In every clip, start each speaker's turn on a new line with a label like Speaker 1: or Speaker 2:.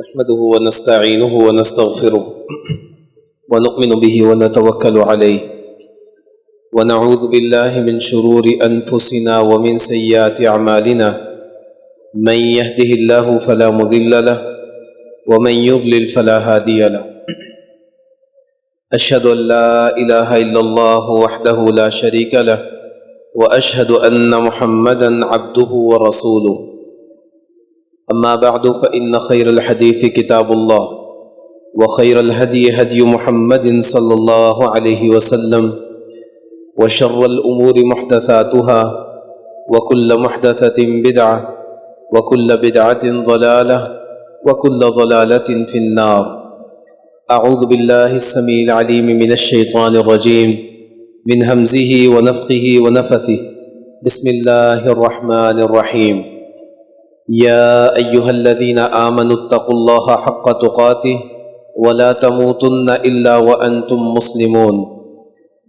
Speaker 1: نحمده ونستعينه ونستغفره ونؤمن به ونتوكل عليه ونعوذ بالله من شرور أنفسنا ومن سيئات أعمالنا من يهده الله فلا مضل له ومن يضلل فلا هادي له أشهد أن لا إله إلا الله وحده لا شريك له وأشهد أن محمدا عبده ورسوله أما بعد فإن خير الحديث كتاب الله وخير الهدي هدي محمد صلى الله عليه وسلم وشر الأمور محدثاتها وكل محدثة بدعة وكل بدعة ضلالة وكل ضلالة في النار. أعوذ بالله السميع العليم من الشيطان الرجيم من همزه ونفخه ونفثه. بسم الله الرحمن الرحيم. يا أيها الذين آمنوا اتقوا الله حق تقاته ولا تموتن إلا وأنتم مسلمون.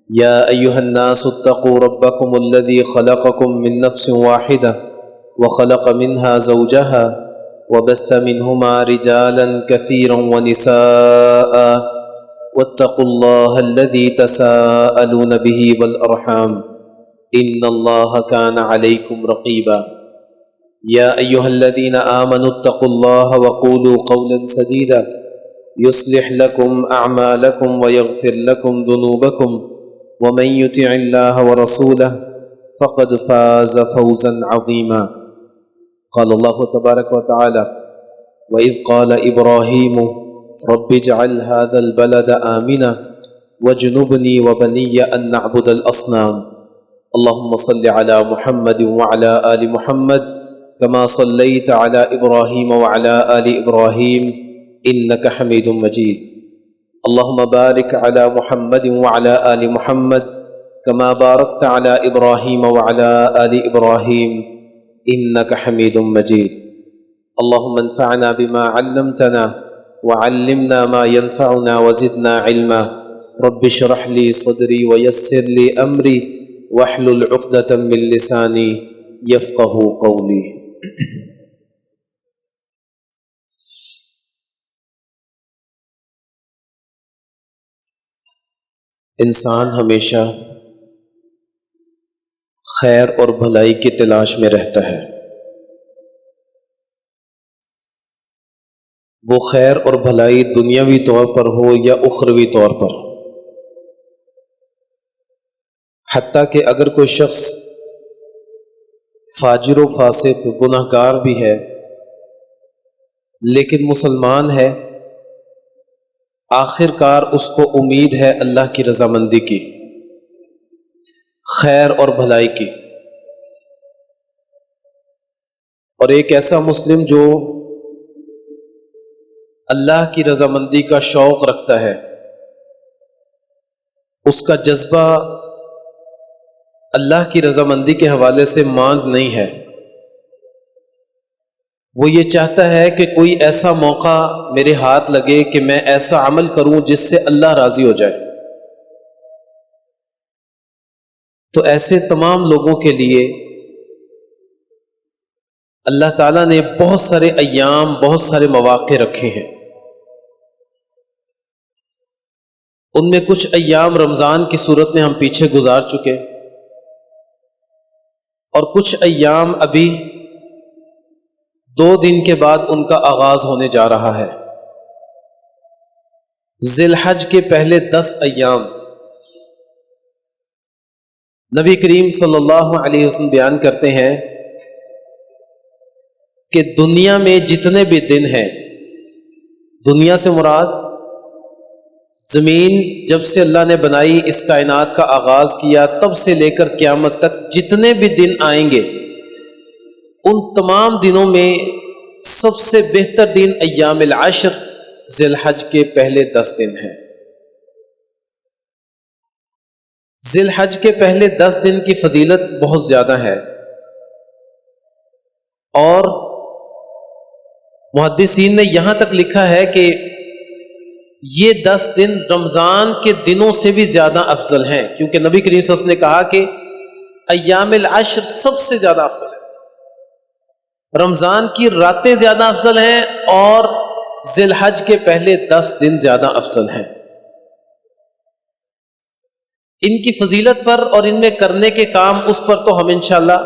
Speaker 1: يا أيها الناس اتقوا ربكم الذي خلقكم من نفس واحدة وخلق منها زوجها وبث منهما رجالا كثيرا ونساء واتقوا الله الذي تساءلون به والأرحام إن الله كان عليكم رقيبا. يا أيها الذين آمنوا اتقوا الله وقولوا قولا سديدا يصلح لكم أعمالكم ويغفر لكم ذنوبكم ومن يطع الله ورسوله فقد فاز فوزا عظيما. قال الله تبارك وتعالى: وإذ قال إبراهيم رب اجعل هذا البلد آمنا واجنبني وبني أن نعبد الأصنام. اللهم صل على محمد وعلى آل محمد كما صليت على إبراهيم وعلى آل إبراهيم إنك حميد مجيد. اللهم بارك على محمد وعلى آل محمد كما باركت على إبراهيم وعلى آل إبراهيم إنك حميد مجيد. اللهم انفعنا بما علمتنا وعلمنا ما ينفعنا وزدنا علما. رب اشرح لي صدري ويسر لي أمري واحلل عقدة من لساني يفقه قولي. انسان ہمیشہ خیر اور بھلائی کی تلاش میں رہتا ہے. وہ خیر اور بھلائی دنیاوی طور پر ہو یا اخروی طور پر. حتیٰ کہ اگر کوئی شخص فاجر و فاسق گناہ گار بھی ہے لیکن مسلمان ہے، آخر کار اس کو امید ہے اللہ کی رضامندی کی، خیر اور بھلائی کی. اور ایک ایسا مسلم جو اللہ کی رضامندی کا شوق رکھتا ہے، اس کا جذبہ اللہ کی رضامندی کے حوالے سے مانگ نہیں ہے. وہ یہ چاہتا ہے کہ کوئی ایسا موقع میرے ہاتھ لگے کہ میں ایسا عمل کروں جس سے اللہ راضی ہو جائے. تو ایسے تمام لوگوں کے لیے اللہ تعالیٰ نے بہت سارے ایام، بہت سارے مواقع رکھے ہیں. ان میں کچھ ایام رمضان کی صورت میں ہم پیچھے گزار چکے، اور کچھ ایام ابھی 2 دن کے بعد ان کا آغاز ہونے جا رہا ہے. ذی الحج کے پہلے 10 ایام نبی کریم صلی اللہ علیہ وسلم بیان کرتے ہیں کہ دنیا میں جتنے بھی دن ہیں، دنیا سے مراد زمین جب سے اللہ نے بنائی، اس کائنات کا آغاز کیا، تب سے لے کر قیامت تک جتنے بھی دن آئیں گے، ان تمام دنوں میں سب سے بہتر دن ایام العشر ذی الحج کے پہلے 10 دن ہیں. ذی الحج کے پہلے 10 دن کی فضیلت بہت زیادہ ہے، اور محدثین نے یہاں تک لکھا ہے کہ یہ 10 دن رمضان کے دنوں سے بھی زیادہ افضل ہیں، کیونکہ نبی کریم صلی اللہ علیہ وسلم نے کہا کہ ایام العشر سب سے زیادہ افضل ہے. رمضان کی راتیں زیادہ افضل ہیں اور ذی الحج کے پہلے 10 دن زیادہ افضل ہیں۔ ان کی فضیلت پر اور ان میں کرنے کے کام، اس پر تو ہم انشاءاللہ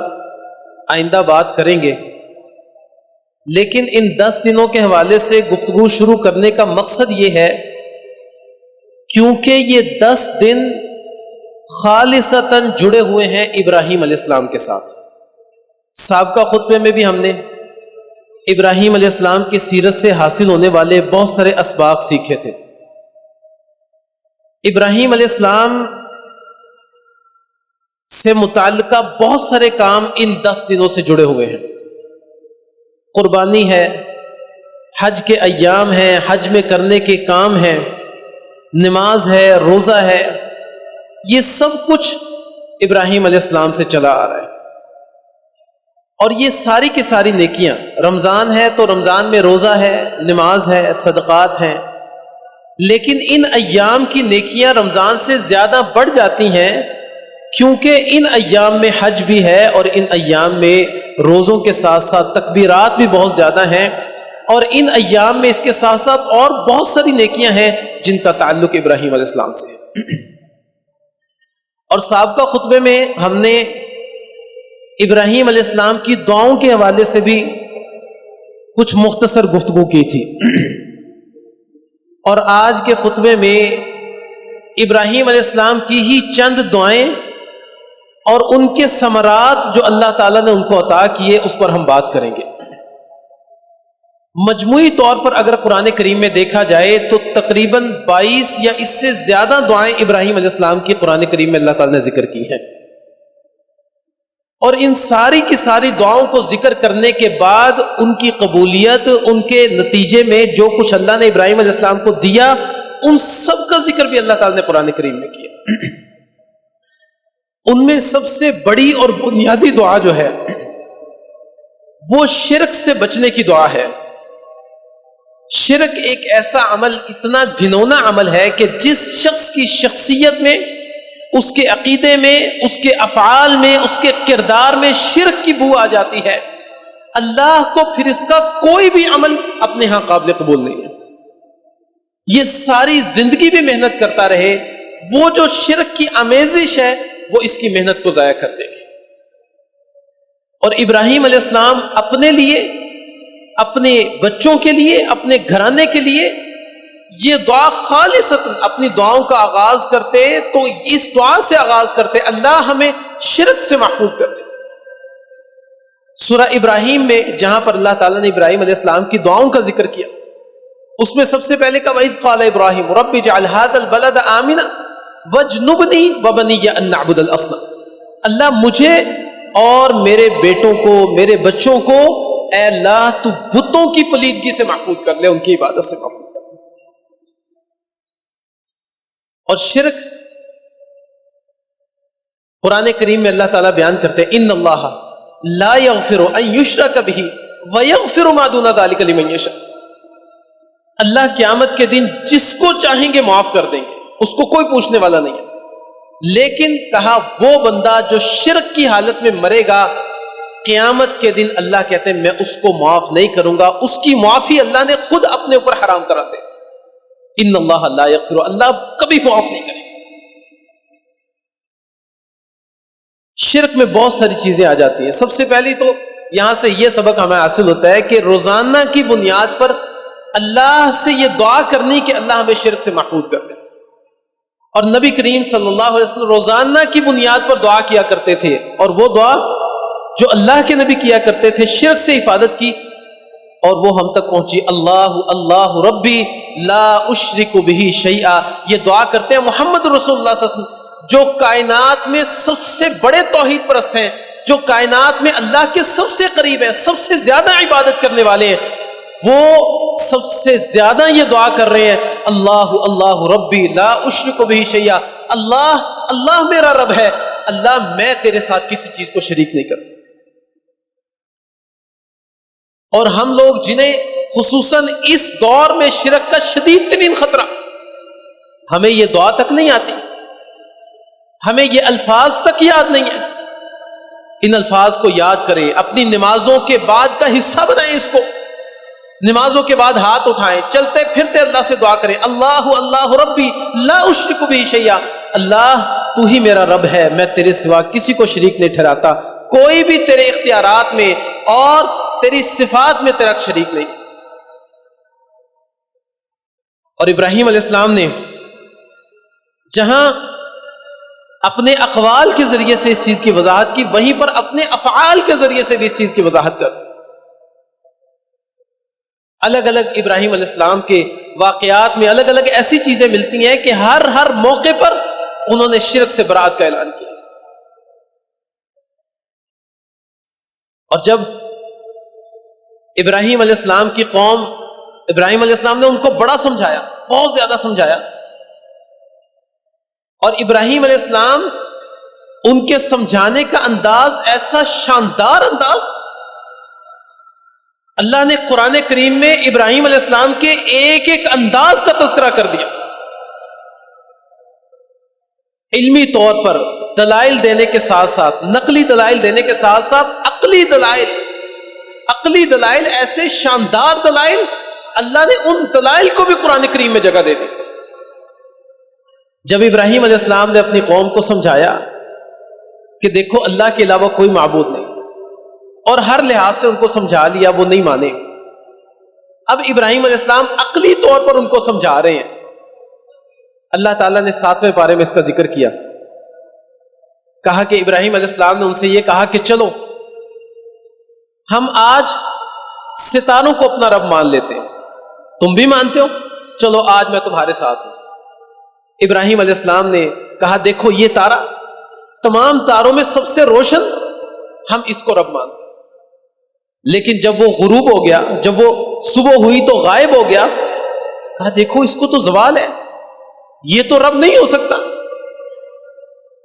Speaker 1: آئندہ بات کریں گے، لیکن ان 10 دنوں کے حوالے سے گفتگو شروع کرنے کا مقصد یہ ہے کیونکہ یہ 10 دن خالصتاً جڑے ہوئے ہیں ابراہیم علیہ السلام کے ساتھ۔ سابقہ خطبے میں بھی ہم نے ابراہیم علیہ السلام کی سیرت سے حاصل ہونے والے بہت سارے اسباق سیکھے تھے۔ ابراہیم علیہ السلام سے متعلقہ بہت سارے کام ان 10 دنوں سے جڑے ہوئے ہیں۔ قربانی ہے، حج کے ایام ہیں، حج میں کرنے کے کام ہیں، نماز ہے، روزہ ہے، یہ سب کچھ ابراہیم علیہ السلام سے چلا آ رہا ہے۔ اور یہ ساری کی ساری نیکیاں، رمضان ہے تو رمضان میں روزہ ہے، نماز ہے، صدقات ہیں، لیکن ان ایام کی نیکیاں رمضان سے زیادہ بڑھ جاتی ہیں کیونکہ ان ایام میں حج بھی ہے اور ان ایام میں روزوں کے ساتھ ساتھ تکبیرات بھی بہت زیادہ ہیں، اور ان ایام میں اس کے ساتھ ساتھ اور بہت ساری نیکیاں ہیں جن کا تعلق ابراہیم علیہ السلام سے ہے۔ اور سابقہ خطبے میں ہم نے ابراہیم علیہ السلام کی دعاؤں کے حوالے سے بھی کچھ مختصر گفتگو کی تھی، اور آج کے خطبے میں ابراہیم علیہ السلام کی ہی چند دعائیں اور ان کے ثمرات جو اللہ تعالیٰ نے ان کو عطا کیے اس پر ہم بات کریں گے۔ مجموعی طور پر اگر قرآن کریم میں دیکھا جائے تو تقریباً 22 یا اس سے زیادہ دعائیں ابراہیم علیہ السلام کی قرآن کریم میں اللہ تعالیٰ نے ذکر کی ہیں، اور ان ساری کی ساری دعاؤں کو ذکر کرنے کے بعد ان کی قبولیت، ان کے نتیجے میں جو کچھ اللہ نے ابراہیم علیہ السلام کو دیا، ان سب کا ذکر بھی اللہ تعالیٰ نے قرآن کریم میں کیا۔ ان میں سب سے بڑی اور بنیادی دعا جو ہے وہ شرک سے بچنے کی دعا ہے۔ شرک ایک ایسا عمل، اتنا گھنونا عمل ہے کہ جس شخص کی شخصیت میں، اس کے عقیدے میں، اس کے افعال میں، اس کے کردار میں شرک کی بو آ جاتی ہے، اللہ کو پھر اس کا کوئی بھی عمل اپنے ہاں قابل قبول نہیں ہے۔ یہ ساری زندگی بھی محنت کرتا رہے، وہ جو شرک کی آمیزش ہے وہ اس کی محنت کو ضائع کر دے گی۔ اور ابراہیم علیہ السلام اپنے لیے، اپنے بچوں کے لیے، اپنے گھرانے کے لیے یہ دعا خالصتاً اپنی دعاؤں کا آغاز کرتے تو اس دعا سے آغاز کرتے، اللہ ہمیں شرک سے محفوظ کر دے۔ سورہ ابراہیم میں جہاں پر اللہ تعالیٰ نے ابراہیم علیہ السلام کی دعاؤں کا ذکر کیا، اس میں سب سے پہلے کا وَإِذْ قَالَ إِبْرَاهِيمُ رَبِّ اجْعَلْ هَٰذَا الْبَلَدَ آمِنًا وَاجْنُبْنِي وَبَنِيَّ أَن نَّعْبُدَ الْأَصْنَامَ، اللہ مجھے اور میرے بیٹوں کو، میرے بچوں کو، اے اللہ تو بتوں کی پلیدگی سے محفوظ کر لے، ان کی عبادت سے محفوظ کر لے۔ اور شرک قرآن کریم میں اللہ تعالیٰ بیان کرتے ہیں ان اللہ لا یغفر ان یشرک بہ ویغفر ما دون ذلک لمن یشاء، اللہ قیامت کے دن جس کو چاہیں گے معاف کر دیں گے، اس کو کوئی پوچھنے والا نہیں ہے، لیکن کہا وہ بندہ جو شرک کی حالت میں مرے گا، قیامت کے دن اللہ کہتے ہیں میں اس کو معاف نہیں کروں گا، اس کی معافی اللہ نے خود اپنے اوپر حرام کرا دے۔ ان اللہ لا یغفر، اللہ کبھی معاف نہیں کرے۔ شرک میں بہت ساری چیزیں آ جاتی ہیں۔ سب سے پہلی تو یہاں سے یہ سبق ہمیں حاصل ہوتا ہے کہ روزانہ کی بنیاد پر اللہ سے یہ دعا کرنی کہ اللہ ہمیں شرک سے محفوظ کر دے، اور نبی کریم صلی اللہ علیہ وسلم روزانہ کی بنیاد پر دعا کیا کرتے تھے، اور وہ دعا جو اللہ کے نبی کیا کرتے تھے شرک سے حفاظت کی، اور وہ ہم تک پہنچی اللہ اللہ ربی لا اشرک بہ شیئا، یہ دعا کرتے ہیں محمد رسول اللہ صلی اللہ علیہ وسلم جو کائنات میں سب سے بڑے توحید پرست ہیں، جو کائنات میں اللہ کے سب سے قریب ہیں، سب سے زیادہ عبادت کرنے والے ہیں، وہ سب سے زیادہ یہ دعا کر رہے ہیں اللہ اللہ ربی لا اشرک بہ شیئا، اللہ اللہ میرا رب ہے، اللہ میں تیرے ساتھ کسی چیز کو شریک نہیں کرتا۔ اور ہم لوگ جنہیں خصوصاً اس دور میں شرک کا شدید ترین خطرہ، ہمیں یہ دعا تک نہیں آتی، ہمیں یہ الفاظ تک یاد نہیں ہے۔ ان الفاظ کو یاد کریں، اپنی نمازوں کے بعد کا حصہ بنائیں اس کو، نمازوں کے بعد ہاتھ اٹھائیں، چلتے پھرتے اللہ سے دعا کریں، اللہ اللہ ربی لا اشرک بہ شیئا، اللہ تو ہی میرا رب ہے، میں تیرے سوا کسی کو شریک نہیں ٹھہراتا، کوئی بھی تیرے اختیارات میں اور تیری صفات میں تیرا شریک نہیں۔ اور ابراہیم علیہ السلام نے جہاں اپنے اقوال کے ذریعے سے اس چیز کی وضاحت کی، وہیں پر اپنے افعال کے ذریعے سے بھی اس چیز کی وضاحت کر۔ الگ الگ ابراہیم علیہ السلام کے واقعات میں الگ الگ ایسی چیزیں ملتی ہیں کہ ہر موقع پر انہوں نے شرک سے برات کا اعلان کیا۔ اور جب ابراہیم علیہ السلام کی قوم، ابراہیم علیہ السلام نے ان کو بڑا سمجھایا، بہت زیادہ سمجھایا، اور ابراہیم علیہ السلام ان کے سمجھانے کا انداز ایسا شاندار انداز، اللہ نے قرآن کریم میں ابراہیم علیہ السلام کے ایک ایک انداز کا تذکرہ کر دیا، علمی طور پر دلائل دینے کے ساتھ ساتھ، نقلی دلائل دینے کے ساتھ ساتھ عقلی دلائل، ایسے شاندار دلائل، اللہ نے ان دلائل کو بھی قرآن کریم میں جگہ دے دی۔ جب ابراہیم علیہ السلام نے اپنی قوم کو سمجھایا کہ دیکھو اللہ کے علاوہ کوئی معبود نہیں، اور ہر لحاظ سے ان کو سمجھا لیا، وہ نہیں مانے، اب ابراہیم علیہ السلام عقلی طور پر ان کو سمجھا رہے ہیں۔ اللہ تعالیٰ نے 7ویں پارے میں اس کا ذکر کیا، کہا کہ ابراہیم علیہ السلام نے ان سے یہ کہا کہ چلو ہم آج ستاروں کو اپنا رب مان لیتے ہیں، تم بھی مانتے ہو، چلو آج میں تمہارے ساتھ ہوں۔ ابراہیم علیہ السلام نے کہا دیکھو یہ تارا تمام تاروں میں سب سے روشن، ہم اس کو رب مانتے ہیں، لیکن جب وہ غروب ہو گیا، جب وہ صبح ہوئی تو غائب ہو گیا، کہا دیکھو اس کو تو زوال ہے، یہ تو رب نہیں ہو سکتا،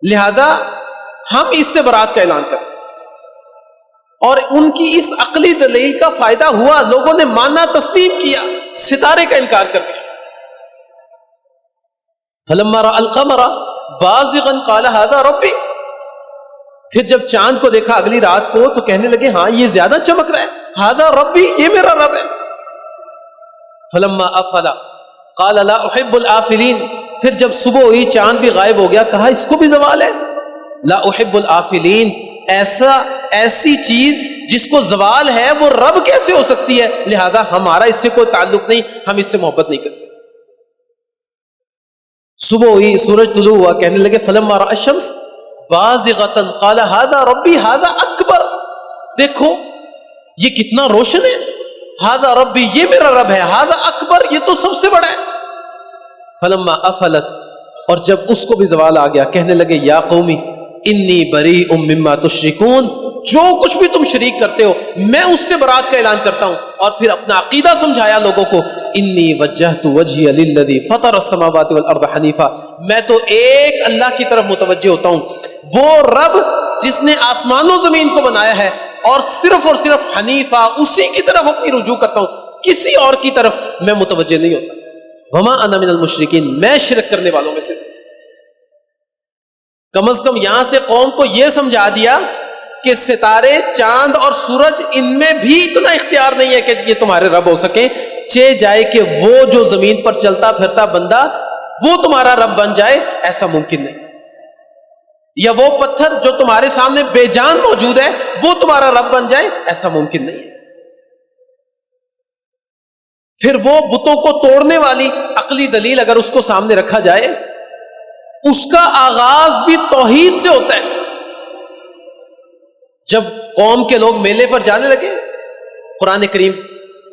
Speaker 1: لہذا ہم اس سے برات کا اعلان کریں۔ اور ان کی اس عقلی دلیل کا فائدہ ہوا، لوگوں نے مانا، تسلیم کیا، ستارے کا انکار کر دیا۔ فلما رأى القمر بازغا قال هذا ربي، پھر جب چاند کو دیکھا اگلی رات کو تو کہنے لگے ہاں یہ زیادہ چمک رہا ہے، هذا ربي، یہ میرا رب ہے۔ فلما افل قال لا احب الآفلين، پھر جب صبح ہوئی چاند بھی غائب ہو گیا، کہا اس کو بھی زوال ہے، لا احب الآفلين، ایسی چیز جس کو زوال ہے وہ رب کیسے ہو سکتی ہے، لہذا ہمارا اس سے کوئی تعلق نہیں، ہم اس سے محبت نہیں کرتے۔ صبح ہوئی، سورج طلوع ہوا، کہنے لگے فلما رأى الشمس بازغۃ قال هذا ربي هذا اکبر، دیکھو یہ کتنا روشن ہے، هذا ربي، یہ میرا رب ہے، هذا اکبر، یہ تو سب سے بڑا ہے۔ فلما افلت، اور جب اس کو بھی زوال آ گیا، کہنے لگے یا قومی انی بریء مما تشرکون، جو کچھ بھی تم شریک کرتے ہو میں اس سے برات کا اعلان کرتا ہوں۔ اور پھر اپنا عقیدہ سمجھایا لوگوں کو، انی وجہت وجہی للذی فطر السماوات والارض حنیفا، میں تو ایک اللہ کی طرف متوجہ ہوتا ہوں، وہ رب جس نے آسمان و زمین کو بنایا ہے، اور صرف حنیفا، اسی کی طرف اپنی رجوع کرتا ہوں، کسی اور کی طرف میں متوجہ نہیں ہوتا۔ وما انا من المشرکین، میں شرک کرنے والوں میں سے۔ کم از کم یہاں سے قوم کو یہ سمجھا دیا کہ ستارے، چاند اور سورج، ان میں بھی اتنا اختیار نہیں ہے کہ یہ تمہارے رب ہو سکیں، چہ جائے کہ وہ جو زمین پر چلتا پھرتا بندہ وہ تمہارا رب بن جائے، ایسا ممکن نہیں، یا وہ پتھر جو تمہارے سامنے بے جان موجود ہے وہ تمہارا رب بن جائے، ایسا ممکن نہیں ہے۔ پھر وہ بتوں کو توڑنے والی عقلی دلیل اگر اس کو سامنے رکھا جائے، اس کا آغاز بھی توحید سے ہوتا ہے۔ جب قوم کے لوگ میلے پر جانے لگے، قرآن کریم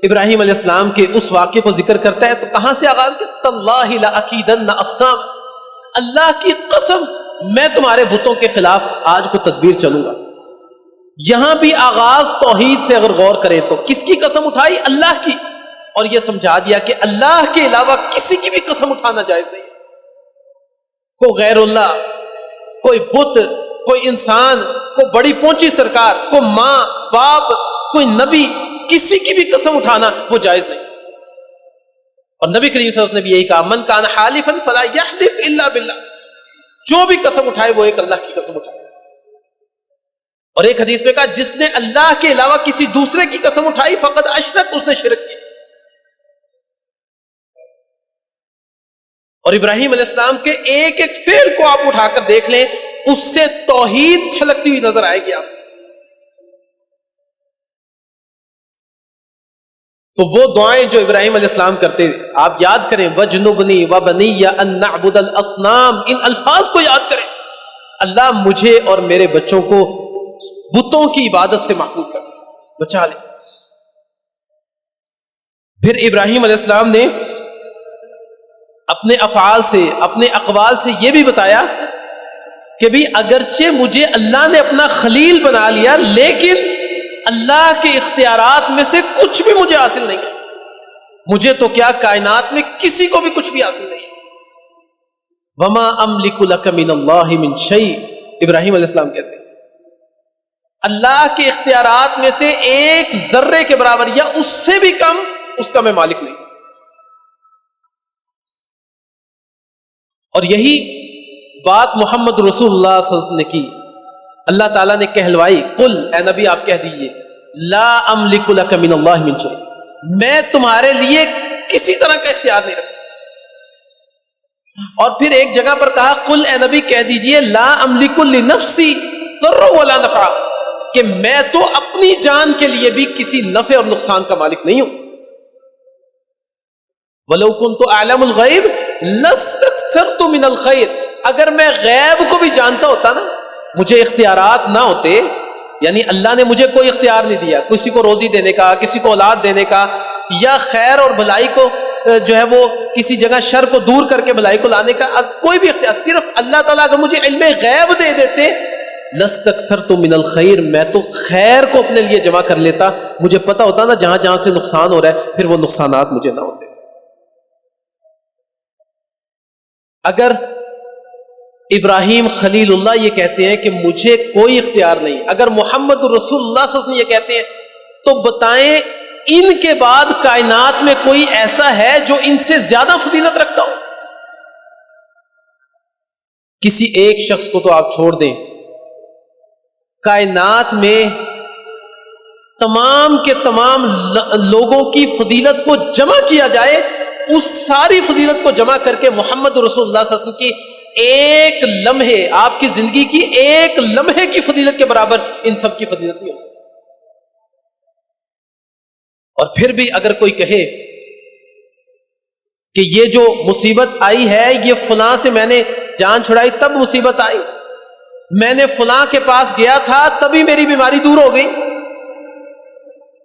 Speaker 1: ابراہیم علیہ السلام کے اس واقعے کو ذکر کرتا ہے، تو کہاں سے آغاز کیا؟ تاللہ لأکیدن اصنام، اللہ کی قسم میں تمہارے بتوں کے خلاف آج کو تدبیر چلوں گا۔ یہاں بھی آغاز توحید سے اگر غور کریں تو کس کی قسم اٹھائی؟ اللہ کی، اور یہ سمجھا دیا کہ اللہ کے علاوہ کسی کی بھی قسم اٹھانا جائز نہیں، کوئی غیر اللہ، کوئی بت، کوئی انسان، کوئی بڑی پونچی سرکار، کوئی ماں باپ، کوئی نبی، کسی کی بھی قسم اٹھانا وہ جائز نہیں۔ اور نبی کریم صلی اللہ علیہ وسلم نے بھی یہی کہا، من کان حالفا فلا یحلف الا باللہ، جو بھی قسم اٹھائے وہ ایک اللہ کی قسم اٹھائے۔ اور ایک حدیث میں کہا، جس نے اللہ کے علاوہ کسی دوسرے کی قسم اٹھائی فقد اشرک، اس نے شرک کی۔ اور ابراہیم علیہ السلام کے ایک ایک فعل کو آپ اٹھا کر دیکھ لیں، اس سے توحید چھلکتی ہوئی نظر آئے گی آپ۔ تو وہ دعائیں جو ابراہیم علیہ السلام کرتے، آپ یاد کریں، وَجْنُبْنِي وَبَنِيَّ أَن نَعْبُدَ الْأَصْنَامَ، ان الفاظ کو یاد کریں، اللہ مجھے اور میرے بچوں کو بتوں کی عبادت سے محفوظ کر، بچا لے۔ پھر ابراہیم علیہ السلام نے اپنے افعال سے، اپنے اقوال سے یہ بھی بتایا کہ بھی اگرچہ مجھے اللہ نے اپنا خلیل بنا لیا، لیکن اللہ کے اختیارات میں سے کچھ بھی مجھے حاصل نہیں ہے، مجھے تو کیا کائنات میں کسی کو بھی کچھ بھی حاصل نہیں ہے۔ وما املک لک من اللہ من شیء، ابراہیم علیہ السلام کہتے ہیں اللہ کے اختیارات میں سے ایک ذرے کے برابر یا اس سے بھی کم اس کا میں مالک نہیں۔ اور یہی بات محمد رسول اللہ صلی اللہ علیہ وسلم نے کی، اللہ تعالیٰ نے کہلوائی، قل، اے نبی آپ کہہ دیجئے، لا املک لک من اللہ من شیء، میں تمہارے لیے کسی طرح کا اختیار نہیں رکھتا۔ اور پھر ایک جگہ پر کہا، قل، اے نبی کہہ دیجئے، لا املک لنفسی ضرا ولا نفع، کہ میں تو اپنی جان کے لیے بھی کسی نفع اور نقصان کا مالک نہیں ہوں۔ وَلَوْ كُنْتُ أَعْلَمُ الْغَيْبَ لَاسْتَكْثَرْتُ مِنَ الْخَيْرِ، اگر میں غیب کو بھی جانتا ہوتا نا، مجھے اختیارات نہ ہوتے، یعنی اللہ نے مجھے کوئی اختیار نہیں دیا، کسی کو روزی دینے کا، کسی کو اولاد دینے کا، یا خیر اور بھلائی کو جو ہے وہ کسی جگہ شر کو دور کر کے بھلائی کو لانے کا، کوئی بھی اختیار، صرف اللہ تعالیٰ اگر مجھے علم غیب دے دیتے، لَاسْتَكْثَرْتُ مِنَ الْخَيْرِ، میں تو خیر کو اپنے لیے جمع کر لیتا، مجھے پتا ہوتا نا جہاں جہاں سے نقصان ہو رہا ہے، پھر وہ نقصانات مجھے نہ ہوتے۔ اگر ابراہیم خلیل اللہ یہ کہتے ہیں کہ مجھے کوئی اختیار نہیں، اگر محمد رسول اللہ صلی اللہ علیہ وسلم یہ کہتے ہیں، تو بتائیں ان کے بعد کائنات میں کوئی ایسا ہے جو ان سے زیادہ فضیلت رکھتا ہو؟ کسی ایک شخص کو تو آپ چھوڑ دیں، کائنات میں تمام کے تمام لوگوں کی فضیلت کو جمع کیا جائے، اس ساری فضیلت کو جمع کر کے محمد رسول اللہ صلی اللہ علیہ وسلم کی ایک لمحے، آپ کی زندگی کی ایک لمحے کی فضیلت کے برابر ان سب کی فضیلت نہیں ہو سکتی۔ اور پھر بھی اگر کوئی کہے کہ یہ جو مصیبت آئی ہے یہ فلاں سے میں نے جان چھڑائی تب مصیبت آئی، میں نے فلاں کے پاس گیا تھا تبھی میری بیماری دور ہو گئی،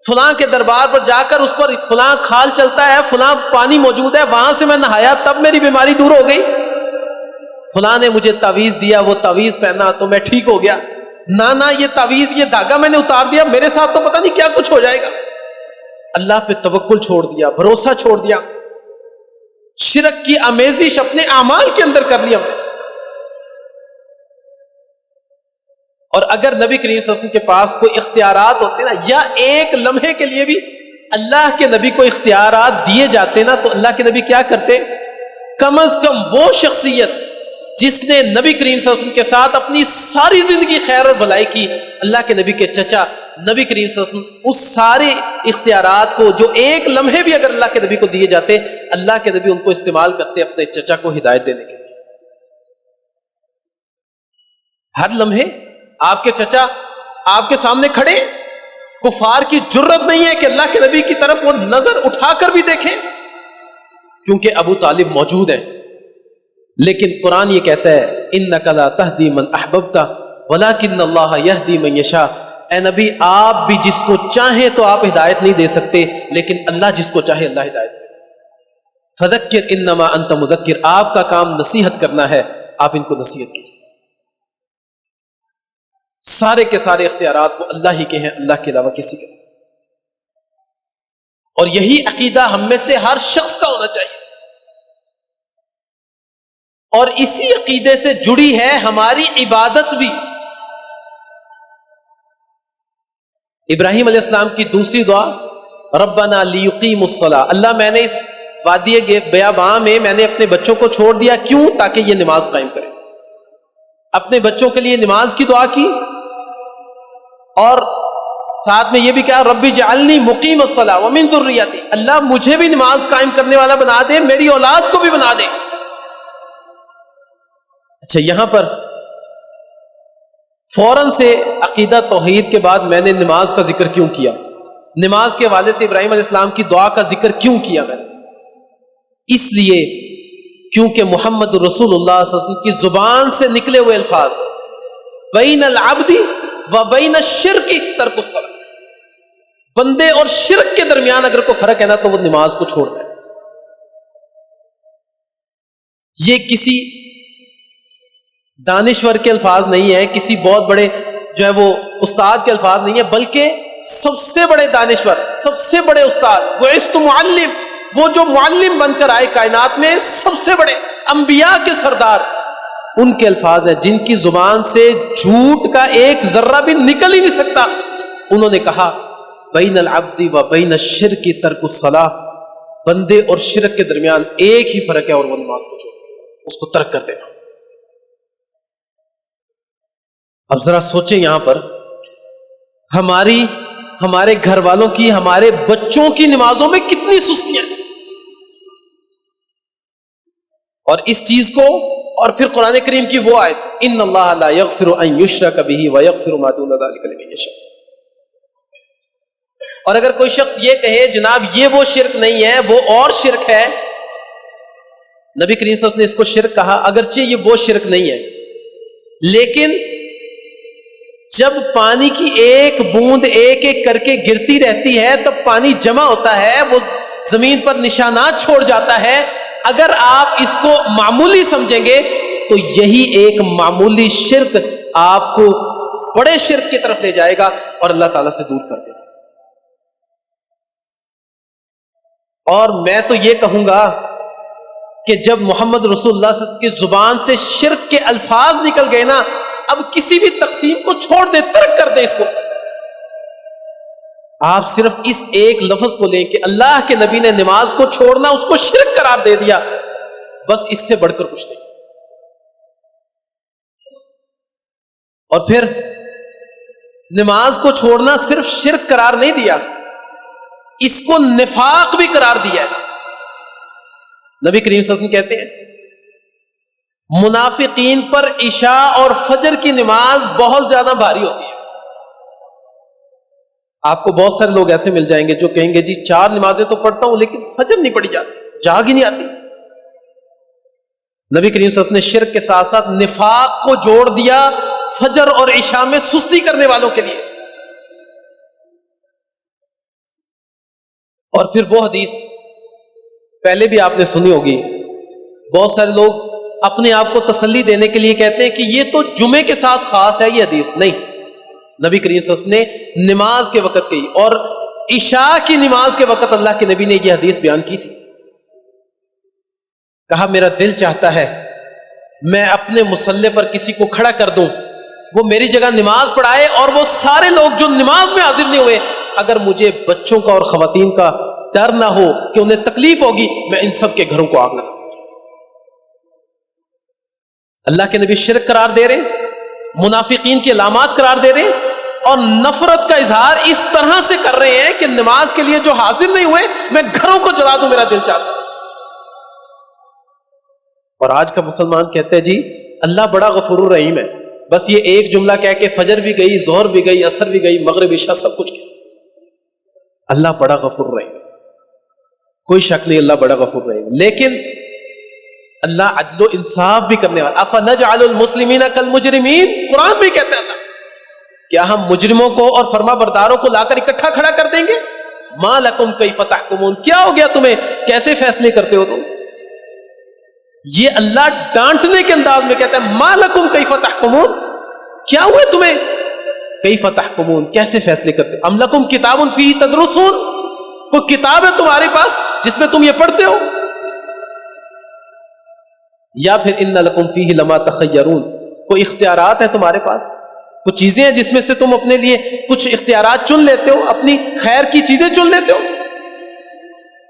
Speaker 1: فلاں کے دربار پر جا کر اس پر فلاں کھال چلتا ہے، فلاں پانی موجود ہے، وہاں سے میں نہایا تب میری بیماری دور ہو گئی، فلاں نے مجھے تعویذ دیا، وہ تعویذ پہنا تو میں ٹھیک ہو گیا، نہ یہ تعویذ، یہ دھاگا میں نے اتار دیا، میرے ساتھ تو پتہ نہیں کیا کچھ ہو جائے گا۔ اللہ پہ توکل چھوڑ دیا، بھروسہ چھوڑ دیا، شرک کی آمیزش اپنے اعمال کے اندر کر لیا۔ اور اگر نبی کریم صلی اللہ علیہ وسلم کے پاس کوئی اختیارات ہوتے نا، یا ایک لمحے کے لیے بھی اللہ کے نبی کو اختیارات دیے جاتے نا، تو اللہ کے نبی کیا کرتے؟ کم از کم وہ شخصیت جس نے نبی کریم صلی اللہ علیہ وسلم کے ساتھ اپنی ساری زندگی خیر اور بھلائی کی، اللہ کے نبی کے چچا نبی کریم صلی اللہ علیہ وسلم، اس سارے اختیارات کو جو ایک لمحے بھی اگر اللہ کے نبی کو دیے جاتے، اللہ کے نبی ان کو استعمال کرتے اپنے چچا کو ہدایت دینے کے لیے۔ ہر لمحے آپ کے چچا آپ کے سامنے کھڑے، کفار کی جرت نہیں ہے کہ اللہ کے نبی کی طرف وہ نظر اٹھا کر بھی دیکھیں، کیونکہ ابو طالب موجود ہیں۔ لیکن قرآن یہ کہتا ہے اِنَّكَ لَا تَهْدِي مَنْ أَحْبَبْتَ وَلَكِنَّ اللَّهَ يَهْدِي مَنْ يَشَاءُ، اے نبی آپ بھی جس کو چاہیں تو آپ ہدایت نہیں دے سکتے، لیکن اللہ جس کو چاہے اللہ ہدایت دے۔ فَذَكِّرْ إِنَّمَا أَنْتَ مُذَكِّرْ، آپ کا کام نصیحت کرنا ہے، آپ ان کو نصیحت کیجیے۔ سارے کے سارے اختیارات وہ اللہ ہی کے ہیں، اللہ کے علاوہ کسی کے نہیں۔ اور یہی عقیدہ ہم میں سے ہر شخص کا ہونا چاہیے، اور اسی عقیدے سے جڑی ہے ہماری عبادت بھی۔ ابراہیم علیہ السلام کی دوسری دعا، ربنا لیقیموا الصلاۃ، اللہ میں نے اس وادی بیاباں میں میں نے اپنے بچوں کو چھوڑ دیا، کیوں؟ تاکہ یہ نماز قائم کریں۔ اپنے بچوں کے لیے نماز کی دعا کی، اور ساتھ میں یہ بھی کہا ربی جعلنی مقیم الصلاۃ ومن ذریتی، اللہ مجھے بھی نماز قائم کرنے والا بنا دے، میری اولاد کو بھی بنا دے۔
Speaker 2: اچھا، یہاں پر فوراً سے عقیدہ توحید کے بعد میں نے نماز کا ذکر کیوں کیا؟ نماز کے حوالے سے ابراہیم علیہ السلام کی دعا کا ذکر کیوں کیا میں نے؟ اس لیے کیونکہ محمد رسول اللہ صلی اللہ علیہ وسلم کی زبان سے نکلے ہوئے الفاظ بین العبد و بین الشرک ترک الصلاۃ، بندے اور شرک کے درمیان اگر کوئی فرق ہے نا تو وہ نماز کو چھوڑتا ہے۔ یہ کسی دانشور کے الفاظ نہیں ہے، کسی بہت بڑے جو ہے وہ استاد کے الفاظ نہیں ہے، بلکہ سب سے بڑے دانشور، سب سے بڑے استاد، بعثت معلم، وہ جو معلم بن کر آئے کائنات میں، سب سے بڑے انبیاء کے سردار، ان کے الفاظ ہیں جن کی زبان سے جھوٹ کا ایک ذرہ بھی نکل ہی نہیں سکتا۔ انہوں نے کہا بین العبد و بین الشرک ترک الصلاۃ، بندے اور شرک کے درمیان ایک ہی فرق ہے اور وہ نماز کو چھوڑ، اس کو ترک کر دینا۔ اب ذرا سوچیں، یہاں پر ہمارے گھر والوں کی، ہمارے بچوں کی نمازوں میں کتنی سستیاں ہیں، اور اس چیز کو، اور پھر قرآن کریم کی وہ آیت ان اللہ لا یغفر ان یشرک بہ ویغفر ما دون ذلک لمن یشاء۔ اور اگر کوئی شخص یہ کہے جناب یہ وہ شرک نہیں ہے، وہ اور شرک ہے، نبی کریم صلی اللہ علیہ وسلم نے اس کو شرک کہا، اگرچہ یہ وہ شرک نہیں ہے، لیکن جب پانی کی ایک بوند ایک ایک کر کے گرتی رہتی ہے تب پانی جمع ہوتا ہے، وہ زمین پر نشانات چھوڑ جاتا ہے۔ اگر آپ اس کو معمولی سمجھیں گے تو یہی ایک معمولی شرک آپ کو بڑے شرک کی طرف لے جائے گا اور اللہ تعالیٰ سے دور کر دے گا۔ اور میں تو یہ کہوں گا کہ جب محمد رسول اللہ صلی اللہ علیہ وسلم کی زبان سے شرک کے الفاظ نکل گئے نا، اب کسی بھی تقسیم کو چھوڑ دے، ترک کر دے اس کو۔ آپ صرف اس ایک لفظ کو لیں کہ اللہ کے نبی نے نماز کو چھوڑنا اس کو شرک قرار دے دیا، بس اس سے بڑھ کر کچھ نہیں۔ اور پھر نماز کو چھوڑنا صرف شرک قرار نہیں دیا، اس کو نفاق بھی قرار دیا ہے۔ نبی کریم صلی اللہ علیہ وسلم کہتے ہیں منافقین پر عشاء اور فجر کی نماز بہت زیادہ بھاری ہوتی ہے۔ آپ کو بہت سارے لوگ ایسے مل جائیں گے جو کہیں گے جی 4 نمازیں تو پڑھتا ہوں لیکن فجر نہیں پڑھی جاتی، جاگ ہی نہیں آتی۔ نبی کریم صلی اللہ علیہ وسلم نے شرک کے ساتھ ساتھ نفاق کو جوڑ دیا فجر اور عشاء میں سستی کرنے والوں کے لیے۔ اور پھر وہ حدیث پہلے بھی آپ نے سنی ہوگی، بہت سارے لوگ اپنے آپ کو تسلی دینے کے لیے کہتے ہیں کہ یہ تو جمعے کے ساتھ خاص ہے، یہ حدیث نہیں۔ نبی کریم صلی اللہ علیہ وسلم نے نماز کے وقت کہی، اور عشاء کی نماز کے وقت اللہ کے نبی نے یہ حدیث بیان کی تھی۔ کہا میرا دل چاہتا ہے میں اپنے مصلی پر کسی کو کھڑا کر دوں، وہ میری جگہ نماز پڑھائے، اور وہ سارے لوگ جو نماز میں حاضر نہیں ہوئے، اگر مجھے بچوں کا اور خواتین کا ڈر نہ ہو کہ انہیں تکلیف ہوگی، میں ان سب کے گھروں کو آگ لگاؤں۔ اللہ کے نبی شرک قرار دے رہے، منافقین کی علامات قرار دے رہے، اور نفرت کا اظہار اس طرح سے کر رہے ہیں کہ نماز کے لیے جو حاضر نہیں ہوئے میں گھروں کو جلا دوں، میرا دل چاہتا ہے۔ اور آج کا مسلمان کہتے ہیں جی اللہ بڑا غفور الرحیم ہے، بس یہ ایک جملہ کہہ کے فجر بھی گئی، ظہر بھی گئی، عصر بھی گئی، مغرب عشاء سب کچھ کیا۔ اللہ بڑا غفور الرحیم ہے، کوئی شک نہیں، اللہ بڑا غفور الرحیم ہے، لیکن اللہ عدل و انصاف بھی کرنے والا۔ افنجعل المسلمین کالمجرمین، قرآن بھی کہتا ہے اللہ، کیا ہم مجرموں کو اور فرما برداروں کو لا کر اکٹھا کھڑا کر دیں گے؟ ما لکم کیف تحکمون، کیا ہو گیا تمہیں، کیسے فیصلے کرتے ہو تم؟ یہ اللہ ڈانٹنے کے انداز میں کہتا ہے ما لکم کیف تحکمون، کیا ہوئے تمہیں، کیف تحکمون، کیسے فیصلے کرتے؟ ام لکم کتاب فیہ تدرسون، کوئی کتاب ہے تمہارے پاس جس میں تم یہ پڑھتے ہو؟ یا پھر ان لکم فیہ لما تخیرون، کوئی اختیارات ہے تمہارے پاس، کچھ چیزیں ہیں جس میں سے تم اپنے لیے کچھ اختیارات چن لیتے ہو، اپنی خیر کی چیزیں چن لیتے ہو؟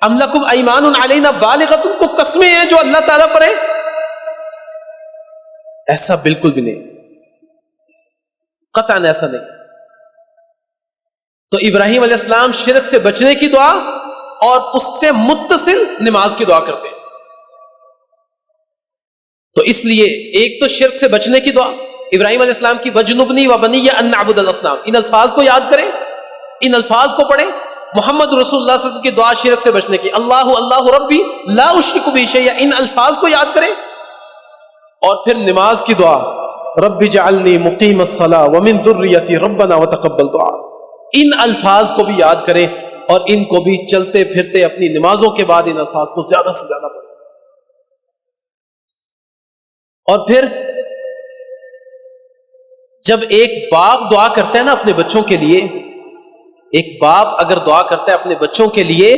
Speaker 2: ام لکم ایمان علینا بالغۃ، کو قسمیں ہیں جو اللہ تعالیٰ پر ہے؟ ایسا بالکل بھی نہیں، قطعاً ایسا نہیں۔ تو ابراہیم علیہ السلام شرک سے بچنے کی دعا اور اس سے متصل نماز کی دعا کرتے ہیں۔ تو اس لیے ایک تو شرک سے بچنے کی دعا ابراہیم علیہ السلام کی وجنبنی وبنی ان نعبد الاصنام، ان الفاظ کو یاد کریں، ان الفاظ کو پڑھیں. محمد رسول اللہ صلی اللہ علیہ وسلم کی دعا شرک سے بچنے کی، اللہ اللہ ربی لا اشرک بہ شیئا، ان الفاظ کو یاد کریں. اور پھر نماز کی دعا رب اجعلنی مقیم الصلاۃ ومن ذریتی ربنا وتقبل دعاء، ان الفاظ کو بھی یاد کریں اور ان کو بھی چلتے پھرتے اپنی نمازوں کے بعد ان الفاظ کو زیادہ سے زیادہ پڑھیں. اور پھر جب ایک باپ دعا کرتا ہے نا اپنے بچوں کے لیے، ایک باپ اگر دعا کرتا ہے اپنے بچوں کے لیے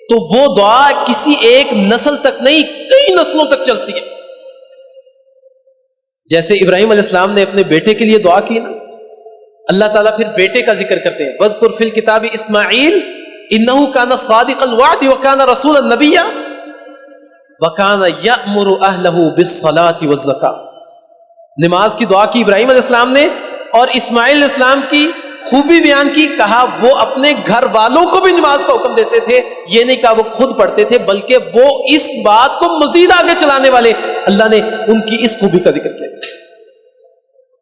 Speaker 2: تو وہ دعا کسی ایک نسل تک نہیں، کئی نسلوں تک چلتی ہے. جیسے ابراہیم علیہ السلام نے اپنے بیٹے کے لیے دعا کی نا، اللہ تعالیٰ پھر بیٹے کا ذکر کرتے ہیں، وَاذْكُرْ فِي الْكِتَابِ إِسْمَاعِيلَ إِنَّهُ كَانَ صَادِقَ الْوَعْدِ وَكَانَ رَسُولًا نَبِيًّا وَكَانَ يَأْمُرُ أَهْلَهُ بِالصَّلَاةِ وَالزَّكَاةِ. نماز کی دعا کی ابراہیم علیہ السلام نے، اور اسماعیل علیہ السلام کی خوبی بیان کی، کہا وہ اپنے گھر والوں کو بھی نماز کا حکم دیتے تھے، یہ نہیں کہا وہ خود پڑھتے تھے، بلکہ وہ اس بات کو مزید آگے چلانے والے، اللہ نے ان کی اس خوبی کا ذکر کیا.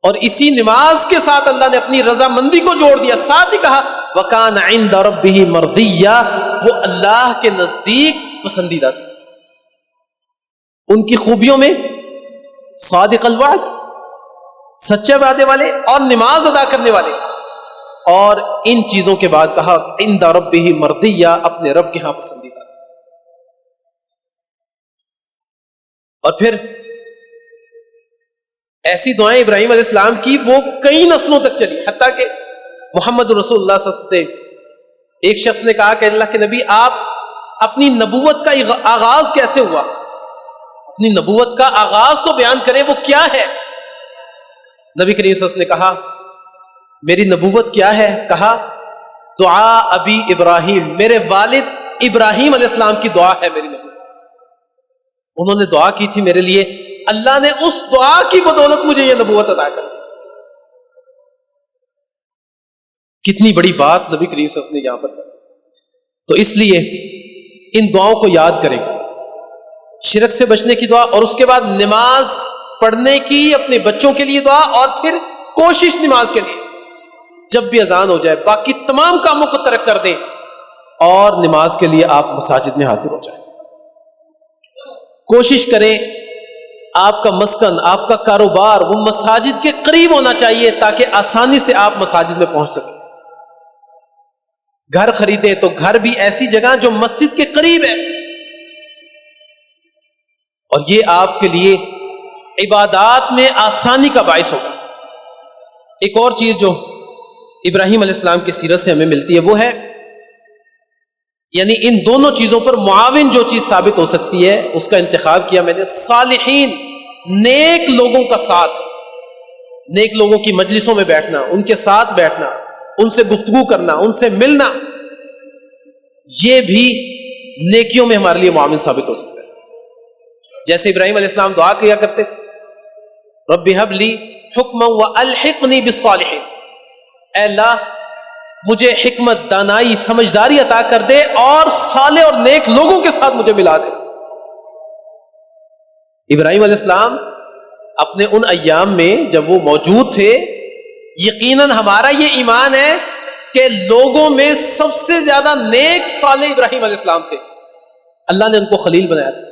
Speaker 2: اور اسی نماز کے ساتھ اللہ نے اپنی رضامندی کو جوڑ دیا، ساتھ ہی کہا وَكَانَ عِندَ رَبِّهِ مَرْضِيًّا، وہ اللہ کے نزدیک پسندیدہ تھے. ان کی خوبیوں میں صادق الوعد، سچے وعدے والے اور نماز ادا کرنے والے، اور ان چیزوں کے بعد کہا عِندَ رَبِّهِ مَرْضِيًّا، اپنے رب کے ہاں پسندیدہ تھے. اور پھر ایسی دعائیں ابراہیم علیہ السلام کی وہ کئی نسلوں تک چلی، حتیٰ کہ محمد رسول اللہ صلی اللہ علیہ وسلم سے ایک شخص نے کہا کہ اللہ کے نبی آپ اپنی نبوت کا آغاز کیسے ہوا، اپنی نبوت کا آغاز تو بیان کریں، وہ کیا ہے. نبی کریم صلی اللہ علیہ وسلم نے کہا میری نبوت کیا ہے، کہا دعا ابی ابراہیم، میرے والد ابراہیم علیہ السلام کی دعا ہے میری نبوت. انہوں نے دعا کی تھی میرے لیے، اللہ نے اس دعا کی بدولت مجھے یہ نبوت عطا کر دی. کتنی بڑی بات نبی کریم صلی اللہ علیہ وسلم نے یہاں پر کی. تو اس لیے ان دعاؤں کو یاد کریں، شرک سے بچنے کی دعا، اور اس کے بعد نماز پڑھنے کی اپنے بچوں کے لیے دعا، اور پھر کوشش نماز کے لیے جب بھی اذان ہو جائے باقی تمام کاموں کو ترک کر دیں اور نماز کے لیے آپ مساجد میں حاضر ہو جائیں. کوشش کریں آپ کا مسکن، آپ کا کاروبار وہ مساجد کے قریب ہونا چاہیے تاکہ آسانی سے آپ مساجد میں پہنچ سکیں. گھر خریدیں تو گھر بھی ایسی جگہ جو مسجد کے قریب ہے، اور یہ آپ کے لیے عبادات میں آسانی کا باعث ہوگا. ایک اور چیز جو ابراہیم علیہ السلام کی سیرت سے ہمیں ملتی ہے وہ ہے، یعنی ان دونوں چیزوں پر معاون جو چیز ثابت ہو سکتی ہے اس کا انتخاب کیا میں نے، صالحین، نیک لوگوں کا ساتھ، نیک لوگوں کی مجلسوں میں بیٹھنا، ان کے ساتھ بیٹھنا، ان سے گفتگو کرنا، ان سے ملنا، یہ بھی نیکیوں میں ہمارے لیے معاون ثابت ہو سکتا ہے. جیسے ابراہیم علیہ السلام دعا کیا کرتے تھے رب ہب لی حکما والحقنی بالصالحین، اے اللہ مجھے حکمت، دانائی، سمجھداری عطا کر دے اور صالح اور نیک لوگوں کے ساتھ مجھے ملا دے. ابراہیم علیہ السلام اپنے ان ایام میں جب وہ موجود تھے، یقیناً ہمارا یہ ایمان ہے کہ لوگوں میں سب سے زیادہ نیک صالح ابراہیم علیہ السلام تھے. اللہ نے ان کو خلیل بنایا تھا،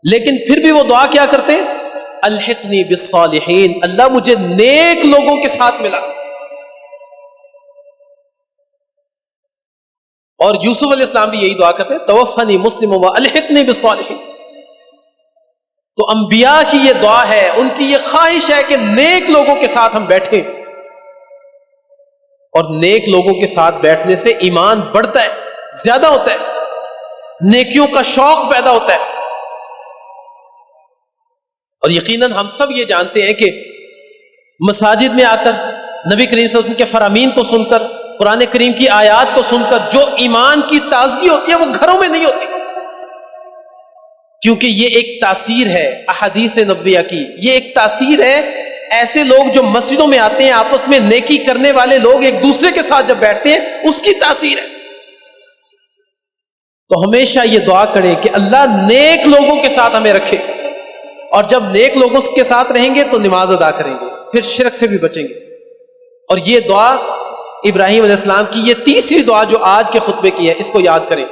Speaker 2: لیکن پھر بھی وہ دعا کیا کرتے، الحقنی بالصالحین، اللہ مجھے نیک لوگوں کے ساتھ ملا. اور یوسف علیہ السلام بھی یہی دعا کرتے، توفنی مسلما والحقنی بالصالحین. تو انبیاء کی یہ دعا ہے، ان کی یہ خواہش ہے کہ نیک لوگوں کے ساتھ ہم بیٹھیں، اور نیک لوگوں کے ساتھ بیٹھنے سے ایمان بڑھتا ہے، زیادہ ہوتا ہے، نیکیوں کا شوق پیدا ہوتا ہے. اور یقیناً ہم سب یہ جانتے ہیں کہ مساجد میں آ کر نبی کریم صلی اللہ علیہ وسلم کے فرامین کو سن کر، قرآن کریم کی آیات کو سن کر جو ایمان کی تازگی ہوتی ہے وہ گھروں میں نہیں ہوتی، کیونکہ یہ ایک تاثیر ہے احادیث نبویہ کی، یہ ایک تاثیر ہے. ایسے لوگ جو مسجدوں میں آتے ہیں، آپس میں نیکی کرنے والے لوگ ایک دوسرے کے ساتھ جب بیٹھتے ہیں، اس کی تاثیر ہے. تو ہمیشہ یہ دعا کریں کہ اللہ نیک لوگوں کے ساتھ ہمیں رکھے اور جب نیک لوگوں کے ساتھ رہیں گے تو نماز ادا کریں گے، پھر شرک سے بھی بچیں گے. اور یہ دعا ابراہیم علیہ السلام کی یہ تیسری دعا جو آج کے خطبے کی ہے، اس کو یاد کریں.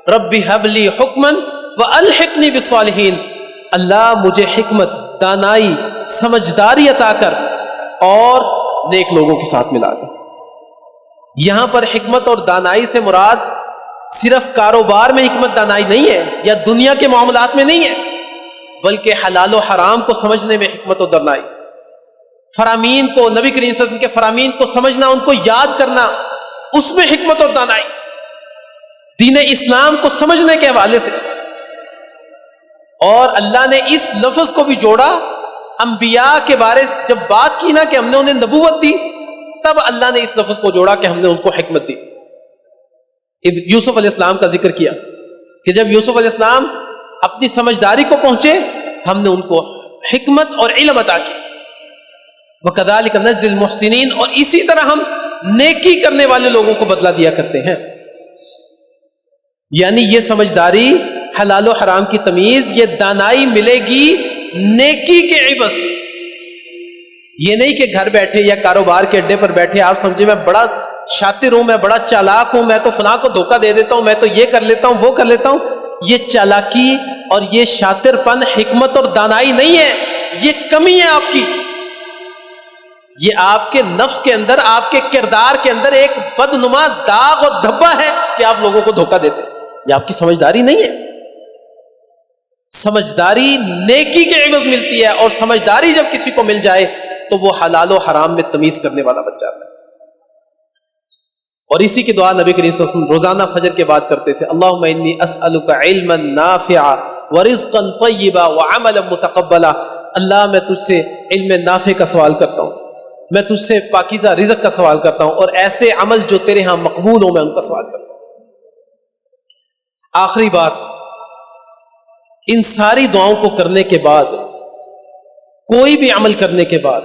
Speaker 2: رب ہب لی حکما والحقنی بالصالحین، اللہ مجھے حکمت، دانائی، سمجھداری عطا کر اور نیک لوگوں کے ساتھ ملا دے. یہاں پر حکمت اور دانائی سے مراد صرف کاروبار میں حکمت دانائی نہیں ہے یا دنیا کے معاملات میں نہیں ہے، بلکہ حلال و حرام کو سمجھنے میں حکمت و دانائی، فرامین کو، نبی کریم صلی اللہ علیہ وسلم کے فرامین کو سمجھنا، ان کو یاد کرنا، اس میں حکمت اور دانائی، دین اسلام کو سمجھنے کے حوالے سے. اور اللہ نے اس لفظ کو بھی جوڑا انبیاء کے بارے جب بات کی نا کہ ہم نے انہیں نبوت دی، تب اللہ نے اس لفظ کو جوڑا کہ ہم نے ان کو حکمت دی. یوسف علیہ السلام کا ذکر کیا کہ جب یوسف علیہ السلام اپنی سمجھداری کو پہنچے، ہم نے ان کو حکمت اور علم عطا کی. وَكَذَلِكَ نَجْزِي الْمُحْسِنِينَ، اور اسی طرح ہم نیکی کرنے والے لوگوں کو بدلہ دیا کرتے ہیں. یعنی یہ سمجھداری، حلال و حرام کی تمیز، یہ دانائی ملے گی نیکی کے عوض. یہ نہیں کہ گھر بیٹھے یا کاروبار کے اڈے پر بیٹھے آپ سمجھے میں بڑا شاطر ہوں، میں بڑا چالاک ہوں، میں تو فلاں کو دھوکہ دے دیتا ہوں، میں تو یہ کر لیتا ہوں، وہ کر لیتا ہوں. یہ چالاکی اور یہ شاطر پن حکمت اور دانائی نہیں ہے، یہ کمی ہے آپ کی. یہ آپ کے نفس کے اندر، آپ کے کردار کے اندر ایک بدنما داغ اور دھبا ہے کہ آپ لوگوں کو دھوکہ دیتے ہیں. یہ آپ کی سمجھداری نہیں ہے. سمجھداری نیکی کے عوض ملتی ہے، اور سمجھداری جب کسی کو مل جائے تو وہ حلال و حرام میں تمیز کرنے والا بن جاتا ہے. اور اسی کی دعا نبی کریم صلی اللہ علیہ وسلم روزانہ فجر کے بعد کرتے تھے. اللہم انی اسألک علما نافعا ورزقا طیبا وعملا متقبلا. اللہ میں تجھ سے علم نافع کا سوال کرتا ہوں، میں تجھ سے پاکیزہ رزق کا سوال کرتا ہوں، اور ایسے عمل جو تیرے ہاں مقبول ہو میں ان کا سوال کرتا ہوں. آخری بات، ان ساری دعاؤں کو کرنے کے بعد، کوئی بھی عمل کرنے کے بعد،